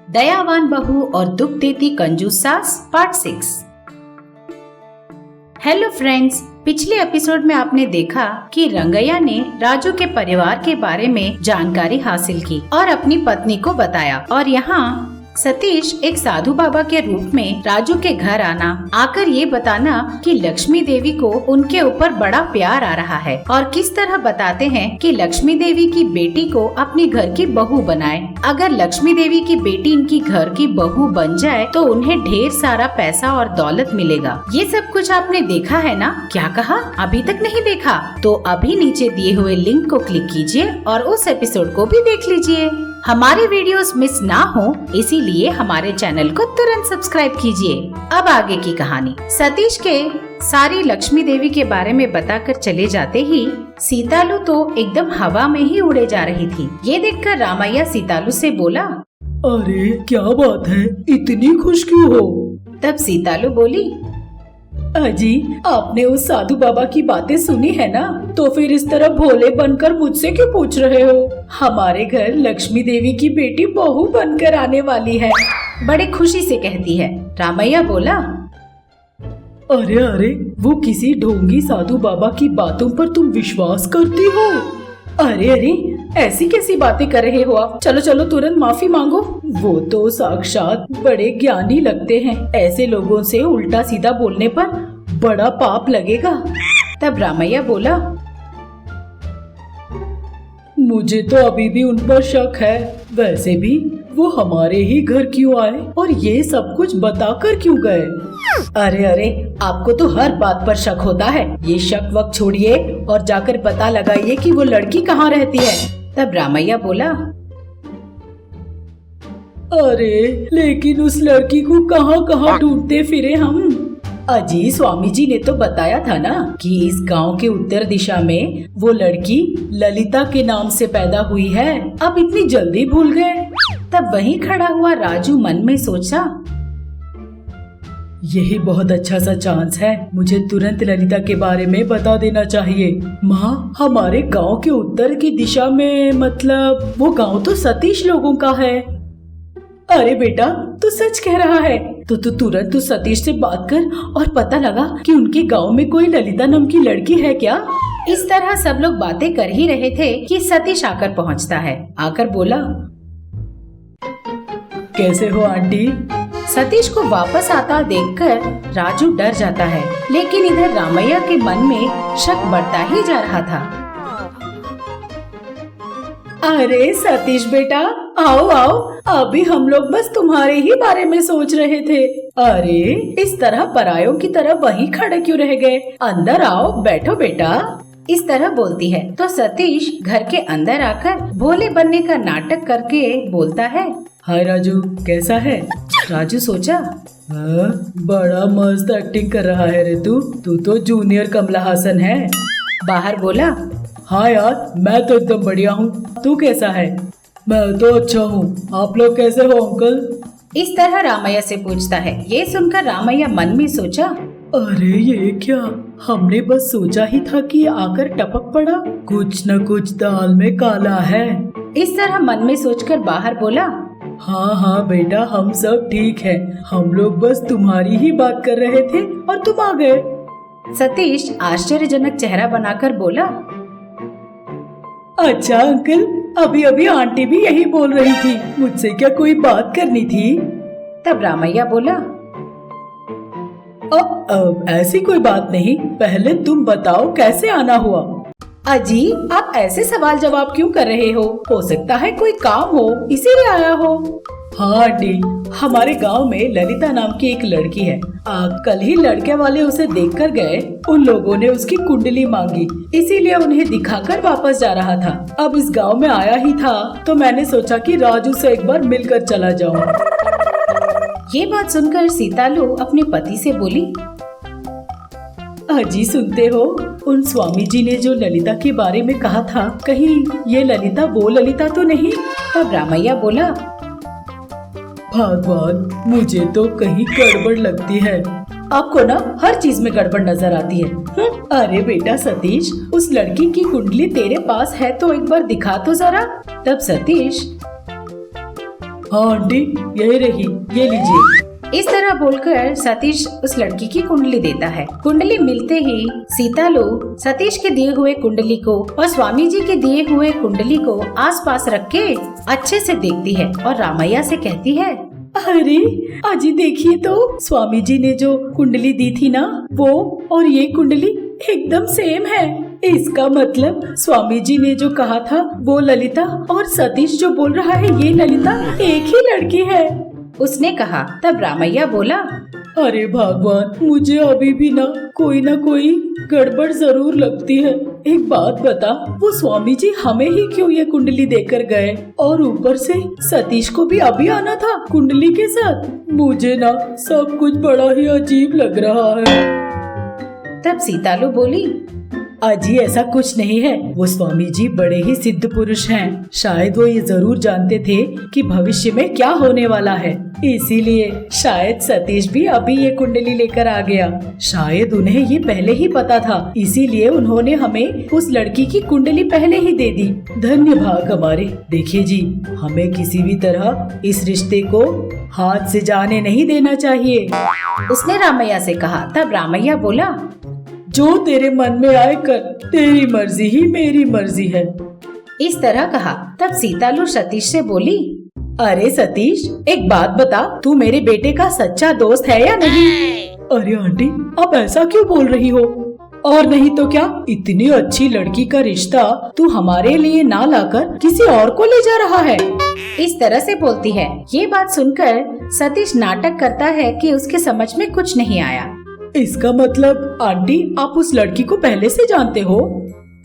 दयावान बहू और दुख देती कंजूस सास पार्ट 6। हेलो फ्रेंड्स, पिछले एपिसोड में आपने देखा कि रंगैया ने राजू के परिवार के बारे में जानकारी हासिल की और अपनी पत्नी को बताया। और यहाँ सतीश एक साधु बाबा के रूप में राजू के घर आकर ये बताना कि लक्ष्मी देवी को उनके ऊपर बड़ा प्यार आ रहा है और किस तरह बताते हैं कि लक्ष्मी देवी की बेटी को अपनी घर की बहू बनाए। अगर लक्ष्मी देवी की बेटी इनकी घर की बहू बन जाए तो उन्हें ढेर सारा पैसा और दौलत मिलेगा। ये सब कुछ आपने देखा है ना? क्या कहा? अभी तक नहीं देखा? तो अभी नीचे दिए हुए लिंक को क्लिक कीजिए और उस एपिसोड को भी देख लीजिए। हमारे वीडियोस मिस ना हो इसीलिए हमारे चैनल को तुरंत सब्सक्राइब कीजिए। अब आगे की कहानी। सतीश के सारी लक्ष्मी देवी के बारे में बताकर चले जाते ही सीतालू तो एकदम हवा में ही उड़े जा रही थी। ये देखकर रामैया सीतालू से बोला, अरे क्या बात है, इतनी खुश क्यों हो? तब सीतालू बोली, अजी आपने उस साधु बाबा की बातें सुनी है ना, तो फिर इस तरह भोले बनकर मुझसे क्यों पूछ रहे हो? हमारे घर लक्ष्मी देवी की बेटी बहू बनकर आने वाली है। बड़े खुशी से कहती है। रामैया बोला, अरे अरे, वो किसी ढोंगी साधु बाबा की बातों पर तुम विश्वास करती हो? अरे अरे, ऐसी कैसी बातें कर रहे हो आप? चलो चलो तुरंत माफी मांगो। वो तो साक्षात बड़े ज्ञानी लगते हैं, ऐसे लोगों से उल्टा सीधा बोलने पर बड़ा पाप लगेगा। तब रामैया बोला, मुझे तो अभी भी उन पर शक है। वैसे भी वो हमारे ही घर क्यों आए और ये सब कुछ बताकर क्यों गए? अरे अरे, आपको तो हर बात पर शक होता है। ये शक वक्त छोड़िए और जाकर पता लगाइए कि वो लड़की कहाँ रहती है। तब रामैया बोला, अरे लेकिन उस लड़की को कहाँ कहाँ ढूंढते फिरे हम? अजी स्वामी जी ने तो बताया था ना कि इस गांव के उत्तर दिशा में वो लड़की ललिता के नाम से पैदा हुई है। अब इतनी जल्दी भूल गए? तब वहीं खड़ा हुआ राजू मन में सोचा, यही बहुत अच्छा सा चांस है, मुझे तुरंत ललिता के बारे में बता देना चाहिए। माँ, हमारे गांव के उत्तर की दिशा में, मतलब वो गांव तो सतीश लोगों का है। अरे बेटा, तू सच कह रहा है? तो तू तुरंत तू सतीश से बात कर और पता लगा कि उनके गांव में कोई ललिता नाम की लड़की है क्या? इस तरह सब लोग बातें कर ही रहे थे कि सतीश आकर पहुंचता है। आकर बोला, कैसे हो आंटी? सतीश को वापस आता देखकर राजू डर जाता है, लेकिन इधर रामैया के मन में शक बढ़ता ही जा रहा था। अरे सतीश बेटा, आओ आओ, अभी हम लोग बस तुम्हारे ही बारे में सोच रहे थे। अरे इस तरह परायों की तरह वहीं खड़े क्यों रह गए? अंदर आओ, बैठो बेटा। इस तरह बोलती है तो सतीश घर के अंदर आकर भोले बनने का नाटक करके बोलता है, हाय राजू, कैसा है? राजू सोचा, बड़ा मस्त एक्टिंग कर रहा है रे तू तो जूनियर कमला हासन है। बाहर बोला, हाँ यार, मैं तो एकदम बढ़िया हूँ। तू कैसा है? मैं तो अच्छा हूँ। आप लोग कैसे हो अंकल? इस तरह रामैया से पूछता है। ये सुनकर रामैया मन में सोचा, अरे ये क्या, हमने बस सोचा ही था कि आकर टपक पड़ा। कुछ न कुछ दाल में काला है। इस तरह मन में सोचकर बाहर बोला, हाँ हाँ बेटा, हम सब ठीक है। हम लोग बस तुम्हारी ही बात कर रहे थे और तुम आ गए। सतीश आश्चर्यजनक चेहरा बनाकर बोला, अच्छा अंकल, अभी अभी आंटी भी यही बोल रही थी, मुझसे क्या कोई बात करनी थी? तब रामैया बोला, ऐसी कोई बात नहीं, पहले तुम बताओ कैसे आना हुआ? अजी आप ऐसे सवाल जवाब क्यों कर रहे हो सकता है कोई काम हो इसीलिए आया हो। हाँ आंटी, हमारे गांव में ललिता नाम की एक लड़की है। कल ही लड़के वाले उसे देखकर गए। उन लोगों ने उसकी कुंडली मांगी, इसीलिए उन्हें दिखाकर वापस जा रहा था। अब इस गांव में आया ही था तो मैंने सोचा कि राजू से एक बार मिलकर चला जाऊं। ये बात सुनकर सीतालू अपने पति से बोली, अजी सुनते हो, उन स्वामी जी ने जो ललिता के बारे में कहा था, कहीं ये ललिता वो ललिता तो नहीं? तब रामैया बोला, भगवान, मुझे तो कहीं गड़बड़ लगती है। आपको ना हर चीज में गड़बड़ नजर आती है। अरे बेटा सतीश, उस लड़की की कुंडली तेरे पास है तो एक बार दिखा तो जरा। तब सतीश, हाँ आंटी, यही रही, ये लीजिए। इस तरह बोलकर सतीश उस लड़की की कुंडली देता है। कुंडली मिलते ही सीतालू सतीश के दिए हुए कुंडली को और स्वामी जी के दिए हुए कुंडली को आसपास रख के अच्छे से देखती है और रामैया से कहती है, अरे अजी देखिए तो, स्वामी जी ने जो कुंडली दी थी ना, वो और ये कुंडली एकदम सेम है। इसका मतलब स्वामी जी ने जो कहा था वो ललिता और सतीश जो बोल रहा है ये ललिता एक ही लड़की है, उसने कहा। तब रामैया बोला, अरे भगवान, मुझे अभी भी ना कोई गड़बड़ जरूर लगती है। एक बात बता, वो स्वामी जी हमें ही क्यों ये कुंडली देकर गए, और ऊपर से सतीश को भी अभी आना था कुंडली के साथ। मुझे ना सब कुछ बड़ा ही अजीब लग रहा है। तब सीतालू बोली, अजी ऐसा कुछ नहीं है, वो स्वामी जी बड़े ही सिद्ध पुरुष हैं। शायद वो ये जरूर जानते थे कि भविष्य में क्या होने वाला है, इसीलिए शायद सतीश भी अभी ये कुंडली लेकर आ गया। शायद उन्हें ये पहले ही पता था, इसीलिए उन्होंने हमें उस लड़की की कुंडली पहले ही दे दी। धन्य भाग हमारे। देखिए जी, हमें किसी भी तरह इस रिश्ते को हाथ से जाने नहीं देना चाहिए, उसने रामैया से कहा। तब रामैया बोला, जो तेरे मन में आए कर, तेरी मर्जी ही मेरी मर्जी है। इस तरह कहा। तब सीतालू सतीश से बोली, अरे सतीश, एक बात बता, तू मेरे बेटे का सच्चा दोस्त है या नहीं? अरे आंटी, आप ऐसा क्यों बोल रही हो? और नहीं तो क्या, इतनी अच्छी लड़की का रिश्ता तू हमारे लिए ना लाकर किसी और को ले जा रहा है। इस तरह से बोलती है। ये बात सुनकर सतीश नाटक करता है कि उसके समझ में कुछ नहीं आया। इसका मतलब आंटी, आप उस लड़की को पहले से जानते हो?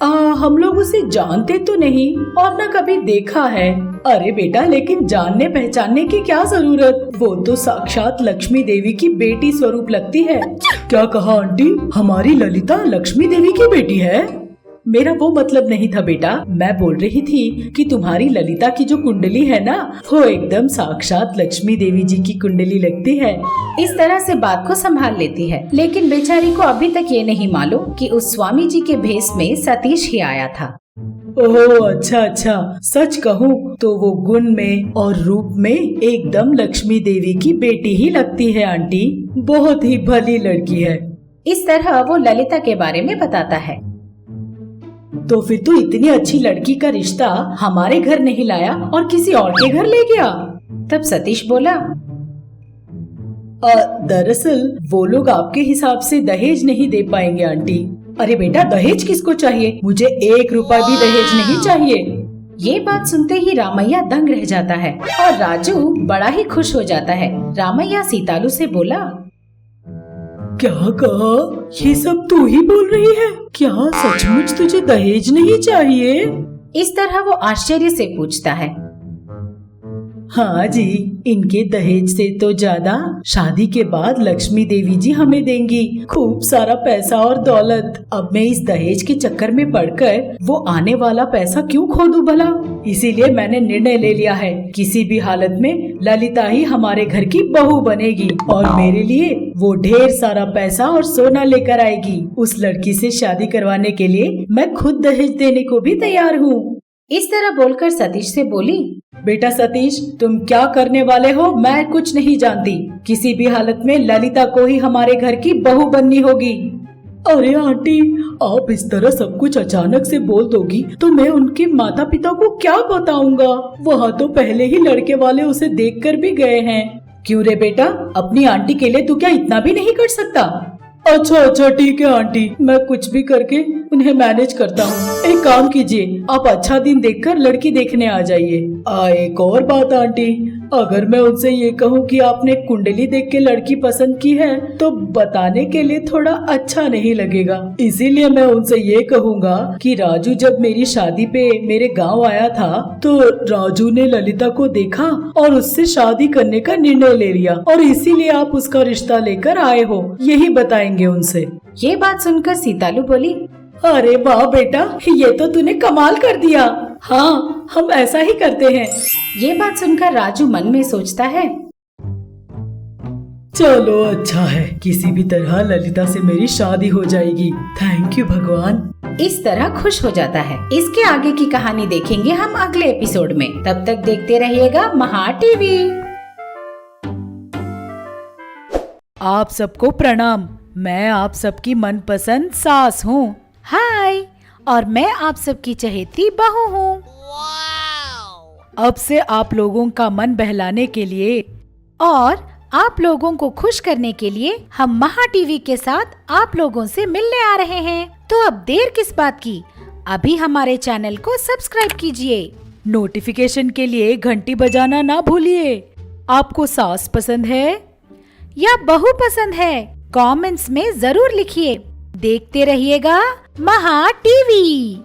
हम लोग उसे जानते तो नहीं और न कभी देखा है। अरे बेटा, लेकिन जानने पहचानने की क्या जरूरत, वो तो साक्षात लक्ष्मी देवी की बेटी स्वरूप लगती है। क्या कहा आंटी, हमारी ललिता लक्ष्मी देवी की बेटी है? मेरा वो मतलब नहीं था बेटा, मैं बोल रही थी कि तुम्हारी ललिता की जो कुंडली है ना, वो एकदम साक्षात लक्ष्मी देवी जी की कुंडली लगती है। इस तरह से बात को संभाल लेती है, लेकिन बेचारी को अभी तक ये नहीं मालूम कि उस स्वामी जी के भेष में सतीश ही आया था। ओह अच्छा, सच कहूँ तो वो गुण में और रूप में एकदम लक्ष्मी देवी की बेटी ही लगती है आंटी, बहुत ही भली लड़की है। इस तरह वो ललिता के बारे में बताता है। तो फिर तू इतनी अच्छी लड़की का रिश्ता हमारे घर नहीं लाया और किसी और के घर ले गया? तब सतीश बोला, दरअसल वो लोग आपके हिसाब से दहेज नहीं दे पाएंगे आंटी। अरे बेटा, दहेज किसको चाहिए? मुझे 1 रुपया भी दहेज नहीं चाहिए। ये बात सुनते ही रामैया दंग रह जाता है और राजू बड़ा ही खुश हो जाता है। रामैया सीतालू से बोला, क्या कहा? ये सब तू ही बोल रही है? क्या सचमुच तुझे दहेज नहीं चाहिए? इस तरह वो आश्चर्य से पूछता है। हाँ जी, इनके दहेज से तो ज्यादा शादी के बाद लक्ष्मी देवी जी हमें देंगी खूब सारा पैसा और दौलत। अब मैं इस दहेज के चक्कर में पड़कर वो आने वाला पैसा क्यों खो दूं भला? इसीलिए मैंने निर्णय ले लिया है, किसी भी हालत में ललिता ही हमारे घर की बहू बनेगी और मेरे लिए वो ढेर सारा पैसा और सोना लेकर आएगी। उस लड़की से शादी करवाने के लिए मैं खुद दहेज देने को भी तैयार हूँ। इस तरह बोलकर सतीश से बोली, बेटा सतीश, तुम क्या करने वाले हो मैं कुछ नहीं जानती। किसी भी हालत में ललिता को ही हमारे घर की बहू बननी होगी। अरे आंटी, आप इस तरह सब कुछ अचानक से बोल दोगी तो मैं उनके माता पिता को क्या बताऊंगा? वहाँ तो पहले ही लड़के वाले उसे देखकर भी गए हैं। क्यों रे बेटा, अपनी आंटी के लिए तू क्या इतना भी नहीं कर सकता? अच्छा ठीक है आंटी, मैं कुछ भी करके उन्हें मैनेज करता हूँ। एक काम कीजिए, आप अच्छा दिन देखकर लड़की देखने आ जाइए। एक और बात आंटी, अगर मैं उनसे ये कहूँ कि आपने कुंडली देख के लड़की पसंद की है तो बताने के लिए थोड़ा अच्छा नहीं लगेगा। इसीलिए मैं उनसे ये कहूँगा कि राजू जब मेरी शादी पे मेरे गाँव आया था तो राजू ने ललिता को देखा और उससे शादी करने का निर्णय ले लिया और इसीलिए आप उसका रिश्ता लेकर आए हो, यही बताएंगे उनसे। ये बात सुनकर सीतालू बोली, अरे वाह बेटा, ये तो तूने कमाल कर दिया। हाँ, हम ऐसा ही करते हैं। ये बात सुनकर राजू मन में सोचता है, चलो अच्छा है, किसी भी तरह ललिता से मेरी शादी हो जाएगी। थैंक यू भगवान। इस तरह खुश हो जाता है। इसके आगे की कहानी देखेंगे हम अगले एपिसोड में। तब तक देखते रहिएगा महा टीवी। आप सबको प्रणाम। मैं आप सबकी मनपसंद सास हूँ। हाय, और मैं आप सबकी चहेती बहू हूँ। अब से आप लोगों का मन बहलाने के लिए और आप लोगों को खुश करने के लिए हम महा टीवी के साथ आप लोगों से मिलने आ रहे हैं। तो अब देर किस बात की, अभी हमारे चैनल को सब्सक्राइब कीजिए। नोटिफिकेशन के लिए घंटी बजाना ना भूलिए। आपको सास पसंद है या बहू पसंद है, कमेंट्स में जरूर लिखिए। देखते रहिएगा महा टीवी।